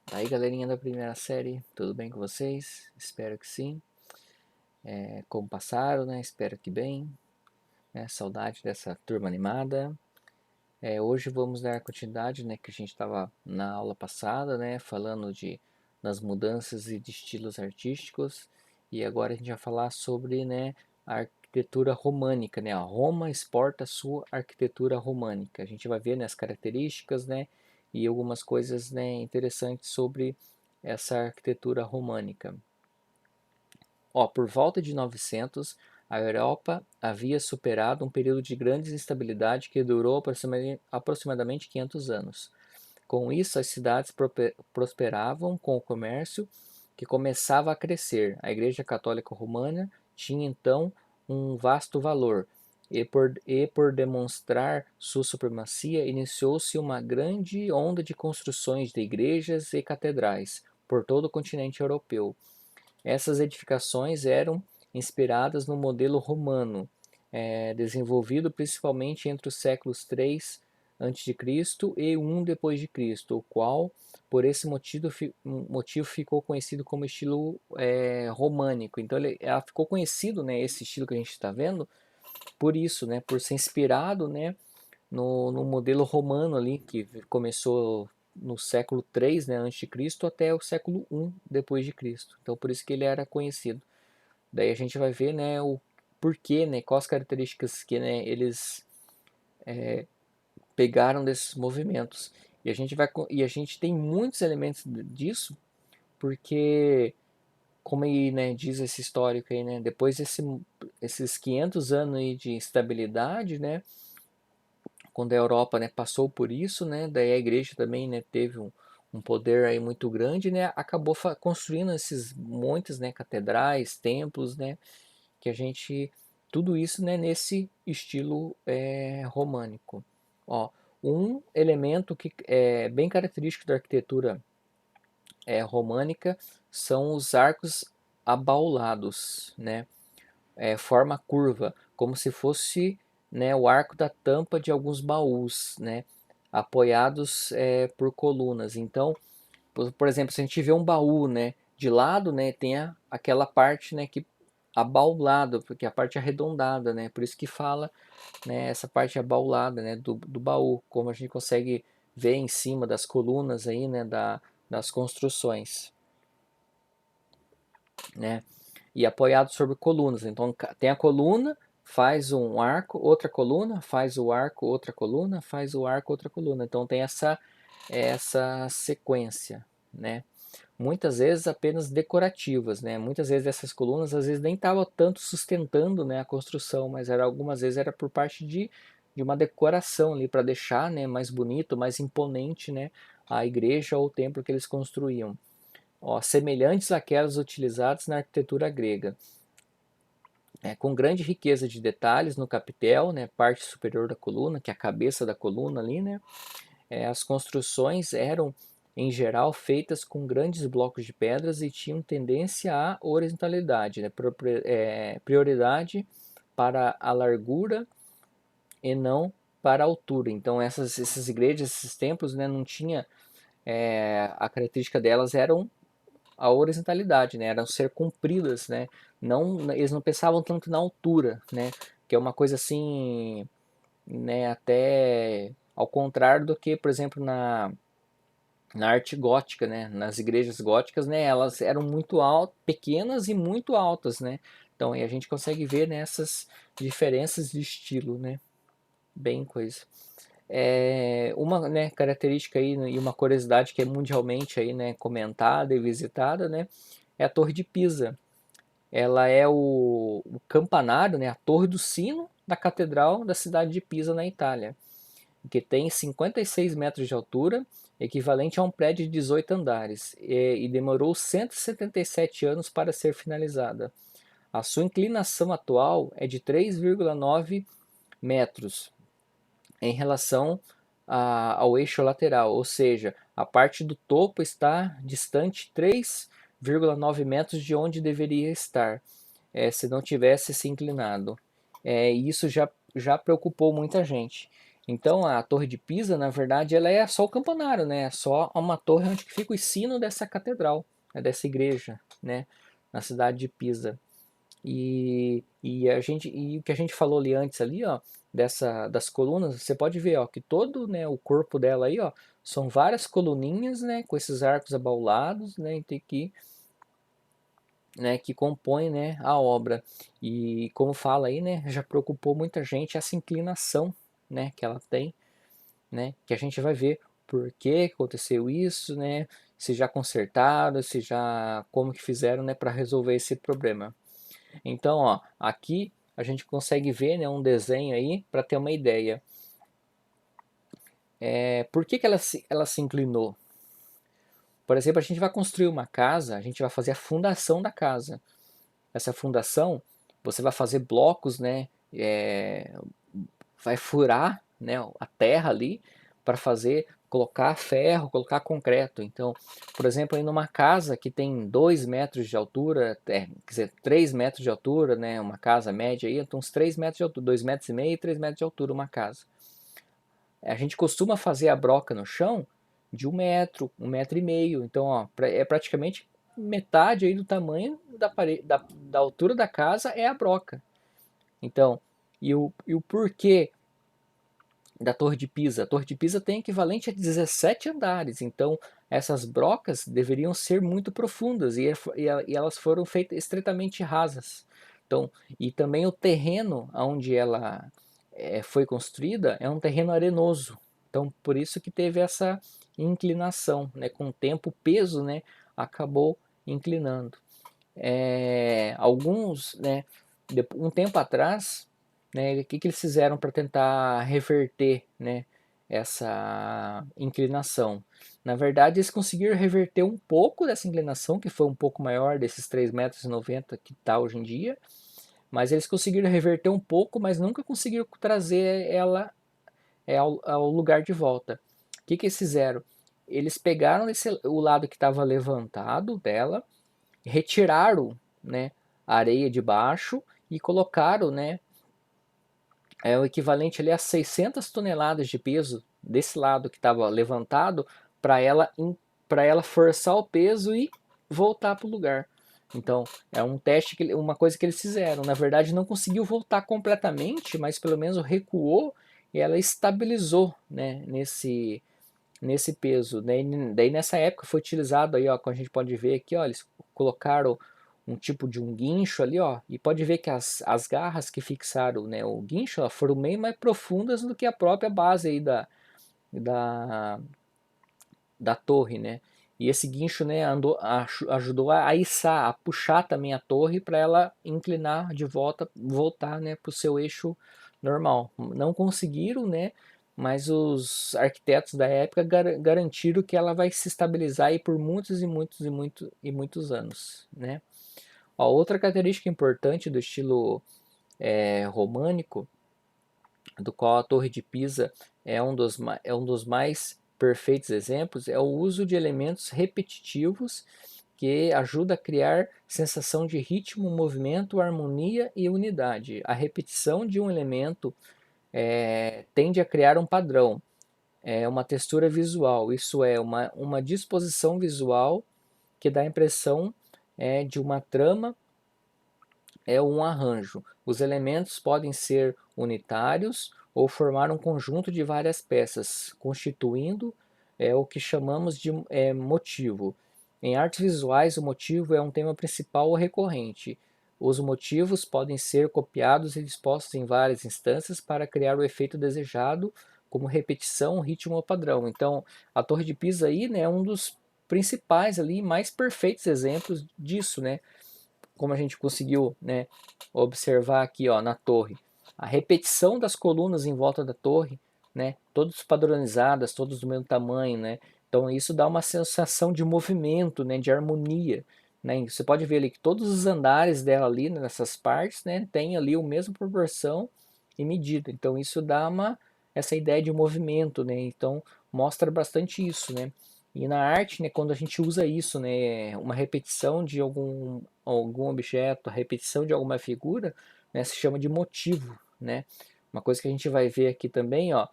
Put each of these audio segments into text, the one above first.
Aí, galerinha da primeira série, tudo bem com vocês? Espero que sim. Como passaram, né? Espero que bem. Saudade dessa turma animada. Hoje vamos dar continuidade, né? Que a gente estava na aula passada, né? Falando das mudanças e de estilos artísticos. E agora a gente vai falar sobre, né? A arquitetura românica, né? A Roma exporta sua arquitetura românica. A gente vai ver, né, as características, né? E algumas coisas, né, interessantes sobre essa arquitetura românica. Por volta de 900, a Europa havia superado um período de grande instabilidade que durou aproximadamente 500 anos. Com isso, as cidades prosperavam com o comércio que começava a crescer. A Igreja Católica Romana tinha então um vasto valor, e por demonstrar sua supremacia, iniciou-se uma grande onda de construções de igrejas e catedrais por todo o continente europeu. Essas edificações eram inspiradas no modelo romano, desenvolvido principalmente entre os séculos 3 a.C. e 1 depois de Cristo, o qual, por esse motivo ficou conhecido como estilo românico. Então, ela ficou conhecido, né, esse estilo que a gente está vendo, por isso, né, por ser inspirado, né, no modelo romano ali, que começou no século 3, né, antes de Cristo, até o século 1 depois de Cristo. Então, por isso que ele era conhecido. Daí a gente vai ver, né, o porquê, né, quais características que, né, eles pegaram desses movimentos. E a gente tem muitos elementos disso, porque como aí, né, diz esse histórico aí, né, depois esses 500 anos aí de instabilidade, né, quando a Europa, né, passou por isso, né, daí a igreja também, né, teve um poder aí muito grande, né, acabou construindo esses montes, né, catedrais, templos, né, que a gente, tudo isso, né, nesse estilo românico. Ó, um elemento que é bem característico da arquitetura românica são os arcos abaulados, né, forma curva, como se fosse, né, o arco da tampa de alguns baús, né, apoiados por colunas. Então, por exemplo, se a gente vê um baú, né, de lado, né, tem aquela parte, né, que abaulado, porque a parte arredondada, né, por isso que fala, né, essa parte abaulada, né, do baú, como a gente consegue ver em cima das colunas aí, né, das construções, né, e apoiado sobre colunas. Então tem a coluna, faz um arco, outra coluna, faz o arco, outra coluna, faz o arco, outra coluna. Então tem essa sequência, né? Muitas vezes apenas decorativas, né? Muitas vezes essas colunas às vezes nem estavam tanto sustentando, né, a construção, mas algumas vezes era por parte de uma decoração ali para deixar, né, mais bonito, mais imponente, né, a igreja ou o templo que eles construíam. Semelhantes àquelas utilizadas na arquitetura grega. Com grande riqueza de detalhes no capitel, né, parte superior da coluna, que é a cabeça da coluna ali, né, as construções eram, em geral, feitas com grandes blocos de pedras e tinham tendência à horizontalidade, né, prioridade para a largura e não para a altura. Então essas igrejas, esses templos, né, não tinha, a característica delas eram a horizontalidade, né, eram ser compridas, né, não, eles não pensavam tanto na altura, né, que é uma coisa assim, né, até ao contrário do que, por exemplo, na arte gótica, né, nas igrejas góticas, né, elas eram muito altas, pequenas e muito altas, né, então aí a gente consegue ver nessas diferenças de estilo, né, bem coisa. Uma, né, característica aí, né, e uma curiosidade que é mundialmente aí, né, comentada e visitada, né, é a Torre de Pisa. Ela é o campanário, né, a torre do sino da catedral da cidade de Pisa, na Itália, que tem 56 metros de altura, equivalente a um prédio de 18 andares, e demorou 177 anos para ser finalizada. A sua inclinação atual é de 3,9 metros em relação ao eixo lateral, ou seja, a parte do topo está distante 3,9 metros de onde deveria estar, se não tivesse se inclinado. E isso já preocupou muita gente. Então a Torre de Pisa, na verdade, ela é só o campanário, né? É só uma torre onde fica o sino dessa catedral, né? Dessa igreja, né? Na cidade de Pisa. E o que a gente falou ali antes ali, ó, das colunas, você pode ver, ó, que todo, né, o corpo dela aí, ó, são várias coluninhas, né, com esses arcos abaulados, né, que compõem, né, a obra. E como fala aí, né, já preocupou muita gente essa inclinação, né, que ela tem, né, que a gente vai ver por que aconteceu isso, né, se já consertaram, se já como que fizeram, né, para resolver esse problema. Então, ó, aqui a gente consegue ver, né, um desenho aí para ter uma ideia. Por que ela se inclinou? Por exemplo, a gente vai construir uma casa, a gente vai fazer a fundação da casa. Essa fundação, você vai fazer blocos, né, vai furar, né, a terra ali para colocar ferro, colocar concreto. Então, por exemplo, aí numa casa que tem 2 metros de altura, quer dizer, 3 metros de altura, né, uma casa média aí, então uns 3 metros de altura, 2 metros e meio, 3 metros de altura uma casa. A gente costuma fazer a broca no chão de 1 metro e meio, então ó, é praticamente metade aí do tamanho da, parede, da altura da casa é a broca. Então, e o porquê da Torre de Pisa? A Torre de Pisa tem equivalente a 17 andares, então essas brocas deveriam ser muito profundas e elas foram feitas estritamente rasas. Então, e também o terreno onde ela foi construída é um terreno arenoso. Então, por isso que teve essa inclinação, né? Com o tempo, o peso, né, acabou inclinando. Alguns, né, um tempo atrás, né, o que eles fizeram para tentar reverter, né, essa inclinação? Na verdade, eles conseguiram reverter um pouco dessa inclinação, que foi um pouco maior desses 3,90 m que está hoje em dia, mas eles conseguiram reverter um pouco, mas nunca conseguiram trazer ela ao lugar de volta. O que eles fizeram? Eles pegaram o lado que estava levantado dela, retiraram, né, a areia de baixo e colocaram, né, o equivalente ali a 600 toneladas de peso desse lado que estava levantado para ela forçar o peso e voltar para o lugar. Então, é um teste, uma coisa que eles fizeram. Na verdade, não conseguiu voltar completamente, mas pelo menos recuou e ela estabilizou, né, nesse peso. Daí nessa época foi utilizado aí, ó, como a gente pode ver aqui, ó, eles colocaram um tipo de um guincho ali, ó, e pode ver que as garras que fixaram, né, o guincho, ó, foram bem mais profundas do que a própria base aí da, da torre, né? E esse guincho, né, ajudou a içar, a puxar também a torre para ela inclinar de volta, voltar, né, para o seu eixo normal. Não conseguiram, né, mas os arquitetos da época garantiram que ela vai se estabilizar aí por muitos e muitos e muitos e muitos anos, né? Ó, outra característica importante do estilo românico, do qual a Torre de Pisa é um dos mais perfeitos exemplos, é o uso de elementos repetitivos que ajuda a criar sensação de ritmo, movimento, harmonia e unidade. A repetição de um elemento tende a criar um padrão, uma textura visual, isso é, uma disposição visual que dá a impressão de uma trama um arranjo. Os elementos podem ser unitários ou formar um conjunto de várias peças, constituindo o que chamamos de motivo. Em artes visuais, o motivo é um tema principal ou recorrente. Os motivos podem ser copiados e dispostos em várias instâncias para criar o efeito desejado, como repetição, ritmo ou padrão. Então, a Torre de Pisa aí, né, é um dos principais ali, mais perfeitos exemplos disso, né? Como a gente conseguiu, né, observar aqui, ó, na torre, a repetição das colunas em volta da torre, né, todas padronizadas, todos do mesmo tamanho, né, então isso dá uma sensação de movimento, né, de harmonia, né, você pode ver ali que todos os andares dela ali, né, nessas partes, né, tem ali a mesma proporção e medida, então isso dá essa ideia de movimento, né, então mostra bastante isso, né, e na arte, né, quando a gente usa isso, né, uma repetição de algum objeto, a repetição de alguma figura, né, se chama de motivo, né? Uma coisa que a gente vai ver aqui também, ó,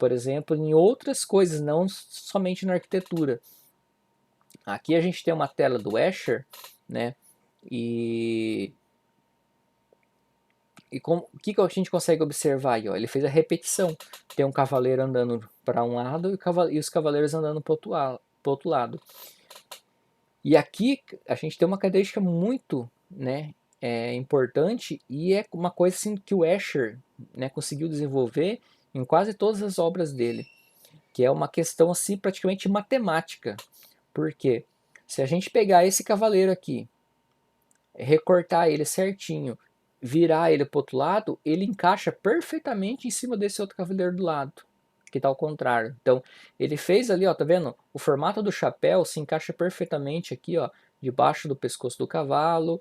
por exemplo, em outras coisas, não somente na arquitetura. Aqui a gente tem uma tela do Escher, né? E o que a gente consegue observar aí? Ó? Ele fez a repetição. Tem um cavaleiro andando para um lado e os cavaleiros andando para o outro lado. E aqui a gente tem uma característica muito, né, importante, e é uma coisa assim, que o Escher, né, conseguiu desenvolver em quase todas as obras dele, que é uma questão assim praticamente matemática. Por quê? Se a gente pegar esse cavaleiro aqui, recortar ele certinho, virar ele para o outro lado, ele encaixa perfeitamente em cima desse outro cavaleiro do lado, que está ao contrário. Então, ele fez ali, ó, tá vendo? O formato do chapéu se encaixa perfeitamente aqui, ó, debaixo do pescoço do cavalo,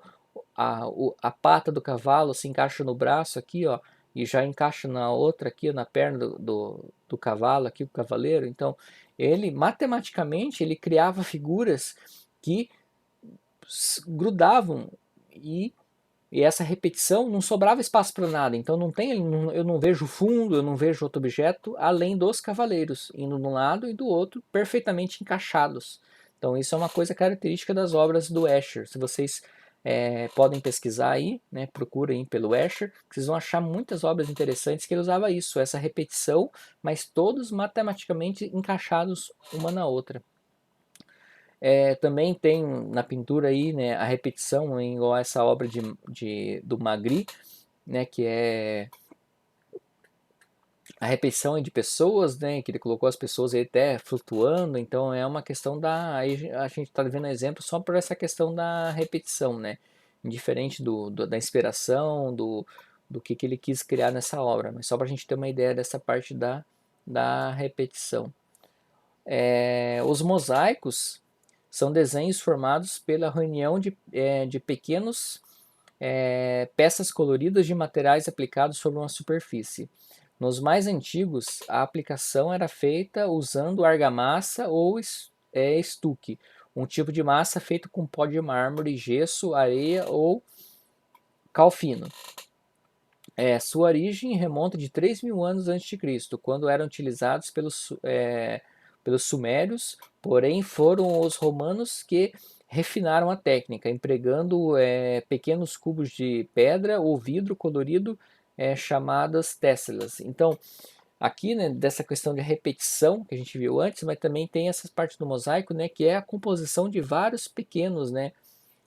a pata do cavalo se encaixa no braço aqui, ó, e já encaixa na outra aqui, na perna do cavalo, aqui, o cavaleiro. Então, ele, matematicamente, ele criava figuras que grudavam e essa repetição não sobrava espaço para nada, então não tem, eu não vejo fundo, eu não vejo outro objeto além dos cavaleiros, indo de um lado e do outro, perfeitamente encaixados. Então isso é uma coisa característica das obras do Escher. Se vocês podem pesquisar aí, né, procurem pelo Escher, vocês vão achar muitas obras interessantes que ele usava isso, essa repetição, mas todos matematicamente encaixados uma na outra. Também tem na pintura aí, né, a repetição, né, igual essa obra do Magritte, né, que é a repetição de pessoas, né, que ele colocou as pessoas aí até flutuando. Então é uma questão aí a gente está vendo exemplo só por essa questão da repetição, né, indiferente da inspiração, do que ele quis criar nessa obra, mas só para a gente ter uma ideia dessa parte da repetição. Os mosaicos são desenhos formados pela reunião de pequenos peças coloridas de materiais aplicados sobre uma superfície. Nos mais antigos, a aplicação era feita usando argamassa ou estuque, um tipo de massa feito com pó de mármore, gesso, areia ou cal fino. Sua origem remonta de 3.000 anos antes de Cristo, quando eram utilizados pelos sumérios, porém foram os romanos que refinaram a técnica, empregando pequenos cubos de pedra ou vidro colorido chamadas tesselas. Então, aqui, né, dessa questão de repetição que a gente viu antes, mas também tem essa parte do mosaico, né, que é a composição de vários pequenos, né,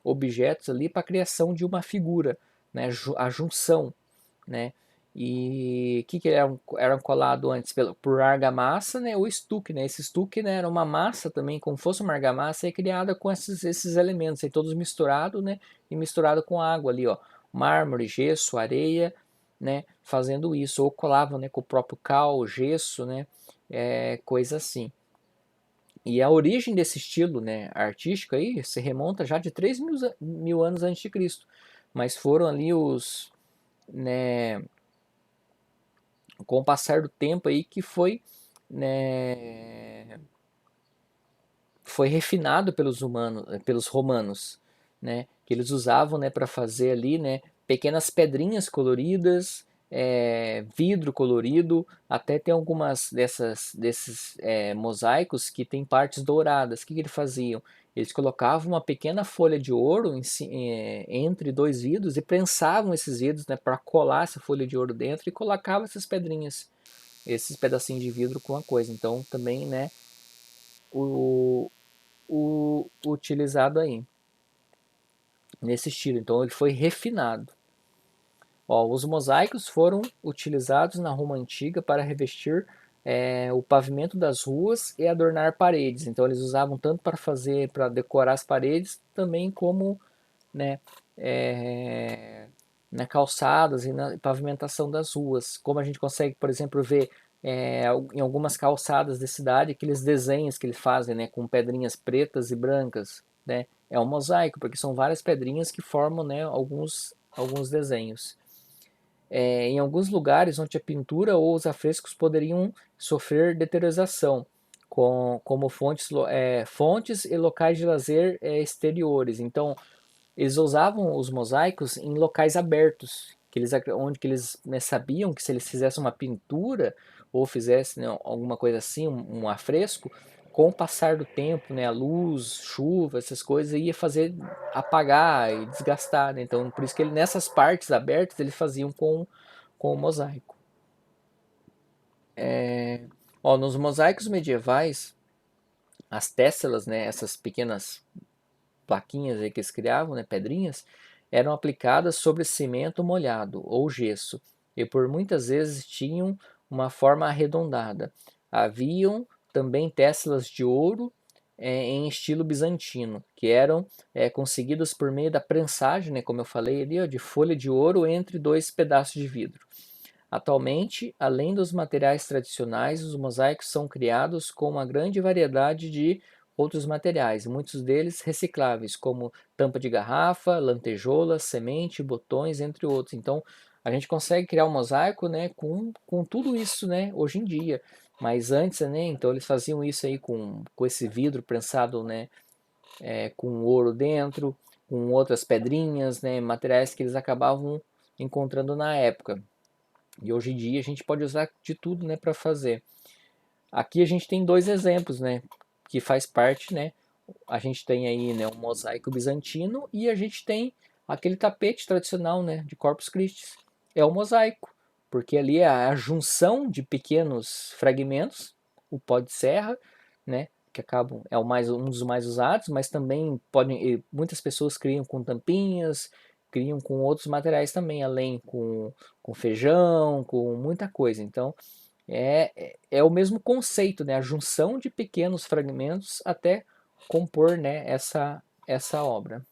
objetos ali para a criação de uma figura, né, a junção, né? E o que eram colado antes por argamassa, né? O estuque, né? Esse estuque, né, era uma massa também, como fosse uma argamassa, criada com esses elementos, aí, todos misturados, né? E misturado com água ali, ó, mármore, gesso, areia, né? Fazendo isso, ou colavam, né, com o próprio cal, gesso, né? Coisa assim. E a origem desse estilo, né, artístico aí se remonta já de 3.000 anos antes de Cristo, mas foram ali né, com o passar do tempo aí que né, foi refinado pelos romanos, né, que eles usavam, né, para fazer ali, né, pequenas pedrinhas coloridas, vidro colorido, até tem algumas desses mosaicos que tem partes douradas. O que eles faziam? Eles colocavam uma pequena folha de ouro entre dois vidros e prensavam esses vidros, né, para colar essa folha de ouro dentro e colocavam essas pedrinhas, esses pedacinhos de vidro com a coisa. Então também, né, o utilizado aí nesse estilo. Então ele foi refinado. Ó, os mosaicos foram utilizados na Roma antiga para revestir o pavimento das ruas e adornar paredes. Então eles usavam tanto para decorar as paredes, também como, né, na calçadas e na pavimentação das ruas. Como a gente consegue, por exemplo, ver em algumas calçadas da cidade, aqueles desenhos que eles fazem, né, com pedrinhas pretas e brancas, né? É um mosaico, porque são várias pedrinhas que formam, né, alguns desenhos. Em alguns lugares onde a pintura ou os afrescos poderiam sofrer deterioração, como fontes e locais de lazer exteriores. Então, eles usavam os mosaicos em locais abertos, onde eles, né, sabiam que se eles fizessem uma pintura, ou fizesse, né, alguma coisa assim, um afresco, com o passar do tempo, né, a luz, chuva, essas coisas, ia fazer apagar e desgastar, né? Então, por isso que ele, nessas partes abertas, eles faziam com o mosaico. Ó, nos mosaicos medievais, as tesselas, né, essas pequenas plaquinhas aí que eles criavam, né, pedrinhas, eram aplicadas sobre cimento molhado ou gesso, e por muitas vezes tinham uma forma arredondada. Haviam também tesselas de ouro em estilo bizantino, que eram conseguidas por meio da prensagem, né, como eu falei ali, ó, de folha de ouro entre dois pedaços de vidro. Atualmente, além dos materiais tradicionais, os mosaicos são criados com uma grande variedade de outros materiais, muitos deles recicláveis, como tampa de garrafa, lantejola, semente, botões, entre outros. Então, a gente consegue criar um mosaico, né, com tudo isso, né, hoje em dia. Mas antes, né, então eles faziam isso aí com esse vidro prensado, né, com ouro dentro, com outras pedrinhas, né, materiais que eles acabavam encontrando na época. E hoje em dia a gente pode usar de tudo, né, para fazer. Aqui a gente tem dois exemplos, né, que faz parte, né? A gente tem aí, né, um mosaico bizantino e a gente tem aquele tapete tradicional, né, de Corpus Christi. É o mosaico, porque ali é a junção de pequenos fragmentos, o pó de serra, né, que acabam é um dos mais usados, mas também podem muitas pessoas criam com tampinhas, criam com outros materiais também, além com feijão, com muita coisa. Então é o mesmo conceito, né? A junção de pequenos fragmentos até compor, né, essa obra.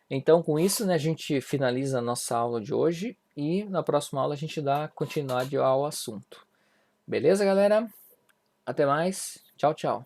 Então, com isso, né, a gente finaliza a nossa aula de hoje e na próxima aula a gente dá continuidade ao assunto. Beleza, galera? Até mais. Tchau, tchau.